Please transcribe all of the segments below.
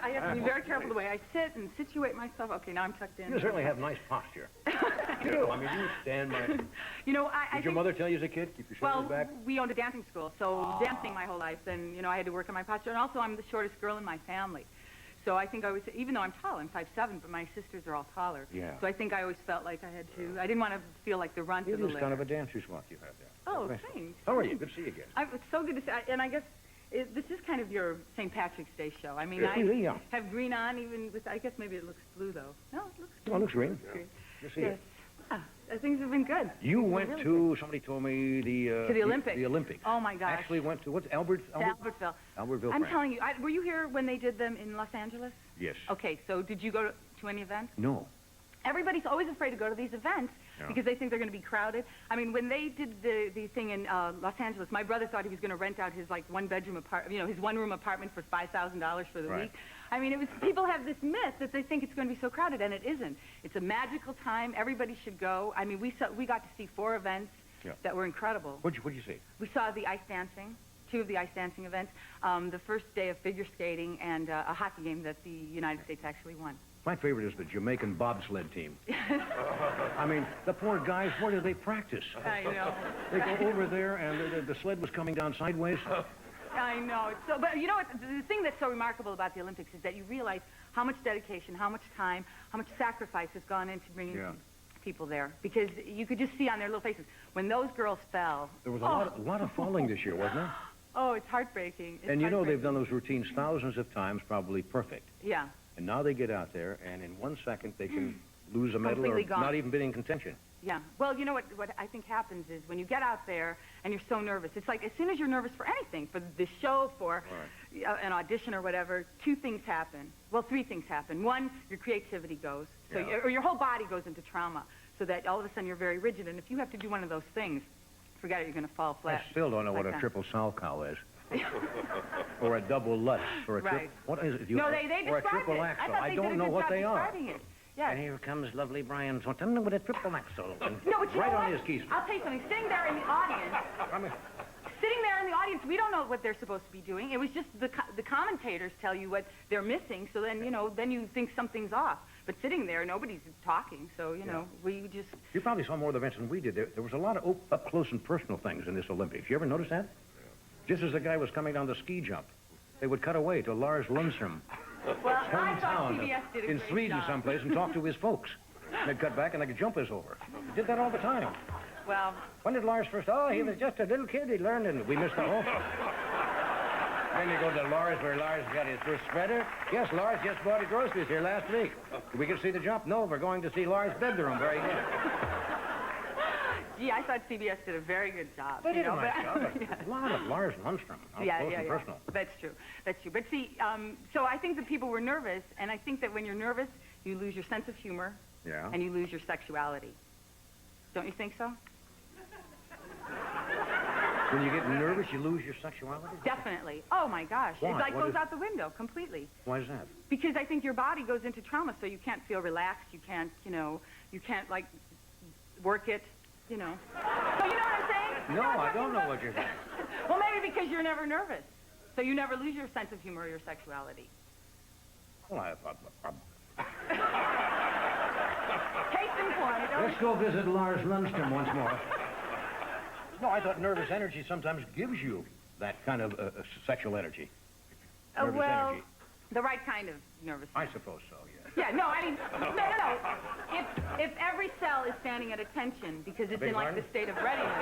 I have to be very careful the way I sit and situate myself. Okay, now I'm tucked in. You certainly have nice posture. You do. I mean, you stand by... You know, Did your mother tell you as a kid, keep your shoulders back? Well, we owned a dancing school, so dancing my whole life, then, you know, I had to work on my posture. And also, I'm the shortest girl in my family. So I think I was, even though I'm tall, I'm 5'7", but my sisters are all taller. Yeah. So I think I always felt like I had to, I didn't want to feel like the runt of the litter. It is kind of a dancer's walk you have there. Oh, thanks. How are you? Good to see you again. It's so good to see, and I guess this is kind of your St. Patrick's Day show. I mean, Yeah. I have green on, even with, I guess maybe it looks blue, though. No, it looks green. Oh, it looks green. Green. Good to see Yes. Things have been good. You went really to, somebody told me, to the Olympics. The Olympics. Oh, my gosh. Actually went to, what's Albertville. Albertville, I'm France. telling you, were you here when they did them in Los Angeles? Yes. Okay, so did you go to any events? No. Everybody's always afraid to go to these events because they think they're going to be crowded. I mean, when they did the thing in Los Angeles, my brother thought he was going to rent out his like one-bedroom apartment, you know, his one-room apartment for $5,000 for the week. I mean, people have this myth that they think it's going to be so crowded, and it isn't. It's a magical time. Everybody should go. I mean, we got to see 4 events that were incredible. What'd you see? We saw the ice dancing. 2 of the ice dancing events, the first day of figure skating, and a hockey game that the United States actually won. My favorite is the Jamaican bobsled team. I mean, the poor guys, where do they practice? I know. They go over there, and the sled was coming down sideways. I know. So, but you know what? The thing that's so remarkable about the Olympics is that you realize how much dedication, how much time, how much sacrifice has gone into bringing people there. Because you could just see on their little faces, when those girls fell... There was a lot of falling this year, wasn't there? Oh, it's heartbreaking. And you know they've done those routines thousands of times, probably perfect. Yeah. And now they get out there, and in 1 second they can lose a medal or not even be in contention. Yeah. Well, you know what I think happens is when you get out there and you're so nervous, it's like as soon as you're nervous for anything, for this show, for an audition or whatever, 2 things happen. Well, 3 things happen. 1, your creativity goes, so or your whole body goes into trauma, so that all of a sudden you're very rigid. And if you have to do one of those things, forget it, you're going to fall flat. I still don't know what a triple sow-cow is. Or a double lutz. Or a what is it? No, they described or a triple axle. I don't know what they are. Yes. And here comes lovely Brian. So tell me what a triple axle. No, but right on his keys. I'll tell you something. Sitting there in the audience, we don't know what they're supposed to be doing. It was just the commentators tell you what they're missing. So then, you know, then you think something's off. But sitting there, nobody's talking. So, you know, we just... You probably saw more of the events than we did. There was a lot of up-close and personal things in this Olympics. You ever notice that? Just as the guy was coming down the ski jump, they would cut away to Lars Lundström, hometown in Sweden someplace, and talk to his folks. And they'd cut back and the jump is over. They did that all the time. Well... When did Lars first... Oh, he was just a little kid. He learned, and we missed the whole... Then you go to Lars, where Lars got his first spreader. Yes, Lars just bought his groceries here last week. We can see the jump. No, we're going to see Lars' bedroom. Very good. Gee, I thought CBS did a very good job. They did a nice job. A lot of Lars Lundström. Personal. That's true. That's true. But see, so I think that people were nervous, and I think that when you're nervous, you lose your sense of humor, and you lose your sexuality. Don't you think so? When you get nervous, you lose your sexuality? Definitely. Oh, my gosh. Why? It like goes out the window completely. Why is that? Because I think your body goes into trauma, so you can't feel relaxed. You can't, you know, you can't, like, work it, you know. So you know what I'm saying? No, I don't know what you're saying. Well, maybe because you're never nervous. So you never lose your sense of humor or your sexuality. Well, Case in point. Let's go visit Lars Lundström once more. No, I thought nervous energy sometimes gives you that kind of sexual energy. Nervous energy. The right kind of nervous energy. I suppose so, yeah. Yeah, no, I mean, no. If every cell is standing at attention because it's in, like, the state of readiness.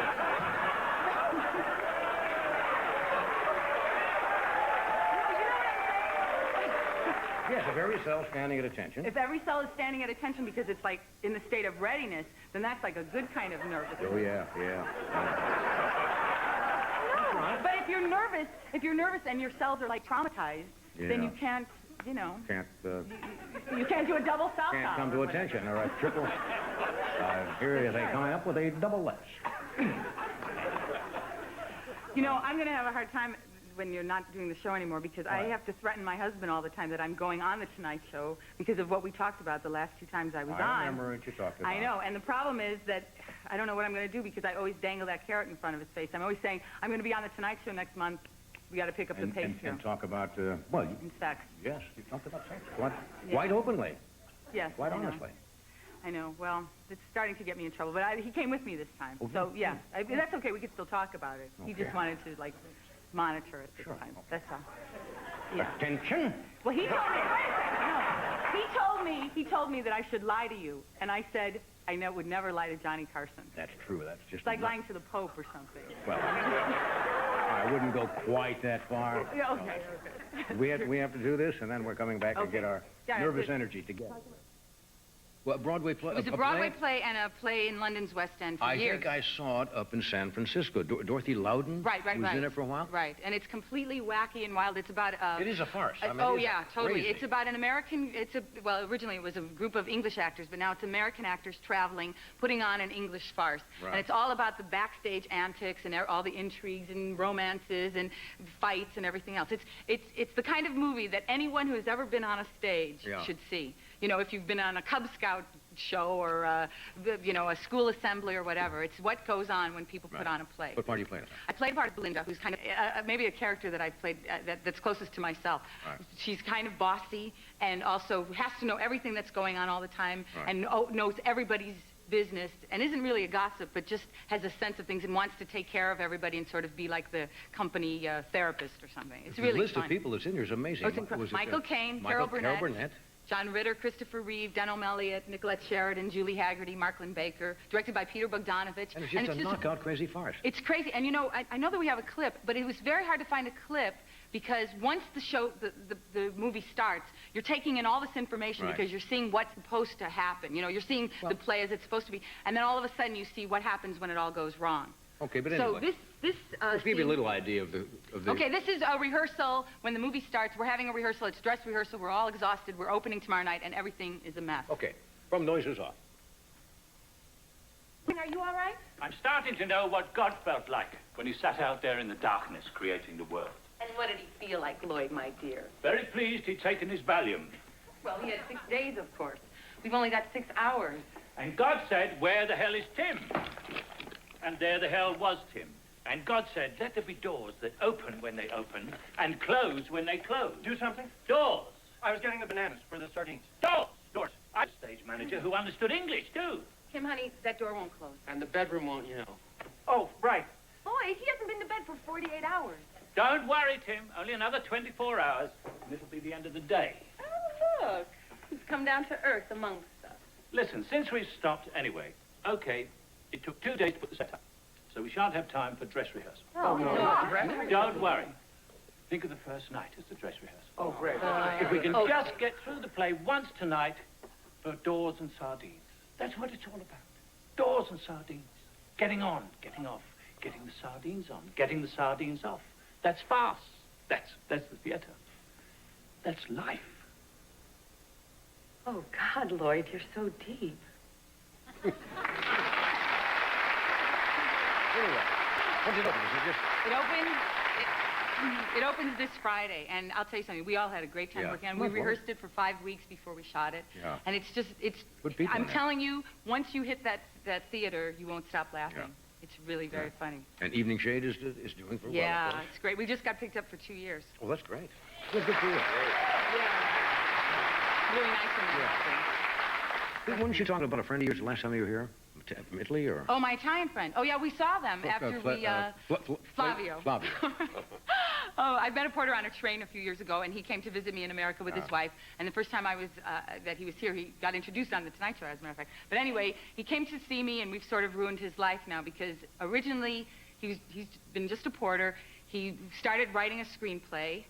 Yes, if every cell is standing at attention. If every cell is standing at attention because it's, like, in the state of readiness, then that's, like, a good kind of nervousness. Oh, yeah. No, but if you're nervous and your cells are, like, traumatized, then you can't, you know. You can't do a double cell Can't come to attention, or a triple. Here they come up with a double less. You know, I'm going to have a hard time when you're not doing the show anymore because I have to threaten my husband all the time that I'm going on the Tonight Show because of what we talked about the last 2 times I was on. I remember what you talked about. I know, and the problem is that I don't know what I'm going to do because I always dangle that carrot in front of his face. I'm always saying, I'm going to be on the Tonight Show next month, We got to pick up the pace here. And talk about, And sex. yes, you talked about sex. Yeah. Quite openly. Yes. Quite I know. honestly. I know. Well, it's starting to get me in trouble, but he came with me this time. Oh, So, yeah, that's okay. We could still talk about it. He Okay. just wanted to, like, monitor it this Sure. time. That's all. Yeah. Attention. Well, he told me, wait a second, no. He told me that I should lie to you. And I said, would never lie to Johnny Carson. That's true. That's just It's like lying to the Pope or something. Well, I wouldn't go quite that far. Yeah, okay. We have to do this, and then we're coming back and Okay. get our Yeah, nervous good. energy together. Well, Broadway play. It was a Broadway play and a play in London's West End for I years. think I saw it up in San Francisco. Dorothy Loudon Right. was in it for a while. Right, and it's completely wacky and wild. It's about It is a farce. I mean, oh it is yeah, totally. crazy. It's about an American. Well, originally it was a group of English actors, but now it's American actors traveling, putting on an English farce, Right. and it's all about the backstage antics and all the intrigues and romances and fights and everything else. It's the kind of movie that anyone who has ever been on a stage Yeah. should see. You know, if you've been on a Cub Scout show or a school assembly or whatever, it's what goes on when people put on a play. What part are you playing? I played part of Belinda, who's kind of maybe a character that I've played that's closest to myself. Right. She's kind of bossy and also has to know everything that's going on all the time Right. and knows everybody's business and isn't really a gossip, but just has a sense of things and wants to take care of everybody and sort of be like the company therapist or something. It's really The list fun. of people that's in here is amazing. Oh, it's incredible. Was it, Michael Caine, Carol Carol Burnett. John Ritter, Christopher Reeve, Denholm Elliott, Nicolette Sheridan, Julie Haggerty, Marklin Baker, directed by Peter Bogdanovich. And it's just a knockout crazy farce. It's crazy. And, I know that we have a clip, but it was very hard to find a clip because once the movie starts, you're taking in all this information Right. because you're seeing what's supposed to happen. You're seeing the play as it's supposed to be. And then all of a sudden you see what happens when it all goes wrong. Okay, but anyway. So this Let's give you a scene- little idea of the. Okay, this is a rehearsal. When the movie starts, we're having a rehearsal. It's dress rehearsal. We're all exhausted. We're opening tomorrow night, and everything is a mess. Okay, from noises off. Are you all right? I'm starting to know what God felt like when he sat out there in the darkness creating the world. And what did he feel like, Lloyd, my dear? Very pleased he'd taken his Valium. Well, he had 6 days, of course. We've only got 6 hours. And God said, where the hell is Tim? And there the hell was Tim. And God said, let there be doors that open when they open and close when they close. Do something? Doors. I was getting the bananas for the sardines. Doors. Doors. I'm a stage manager who understood English, too. Tim, honey, that door won't close. And the bedroom won't, Oh, right. Lloyd, he hasn't been to bed for 48 hours. Don't worry, Tim. Only another 24 hours, and it'll be the end of the day. Oh, look. He's come down to earth amongst us. Listen, since we've stopped anyway, okay, it took 2 days to put the set up, so we shan't have time for dress rehearsal. Oh, no. Don't worry. Think of the first night as the dress rehearsal. Oh, great. If we can just get through the play once tonight for doors and sardines. That's what it's all about. Doors and sardines. Getting on, getting off, getting the sardines on, getting the sardines off. That's farce. That's the theater. That's life. Oh, God, Lloyd, you're so deep. Anyway, when's it open? Is it just... It opens this Friday, and I'll tell you something. We all had a great time Yeah. working on it. We rehearsed it for 5 weeks before we shot it. Yeah. And it's Good people I'm in there. telling you, once you hit that theater, you won't stop laughing. Yeah. It's really very funny. And Evening Shade is doing for well, Yeah, of course. it's great. We just got picked up for 2 years. Oh, that's great. Good for you. Yeah. Really nice of you. Weren't you talking about a friend of yours the last time you were here? From Italy, or? Oh, my Italian friend. Oh, yeah, we saw them after we, Flavio. Flavio. Oh, I met a porter on a train a few years ago, and he came to visit me in America with his wife. And the first time that he was here, he got introduced on The Tonight Show, as a matter of fact. But anyway, he came to see me, and we've sort of ruined his life now because originally he's been just a porter. He started writing a screenplay,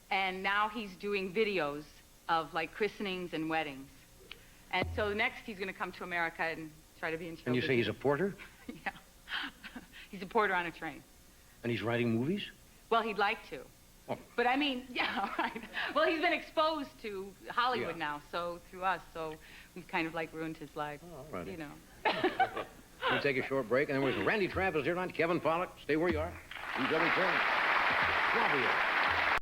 and now he's doing videos of like christenings and weddings. And so next he's going to come to America and try to be in show And you say he's a porter? Yeah. He's a porter on a train. And he's writing movies? Well, he'd like to. Oh. But I mean, yeah, right. Well, he's been exposed to Hollywood Yeah. now, so through us, so we've kind of like ruined his life. Oh, all righty. You know. We'll take a short break, and then we're Randy Travis here tonight, Kevin Pollak. Stay where you are. Enjoy the return. Flavio.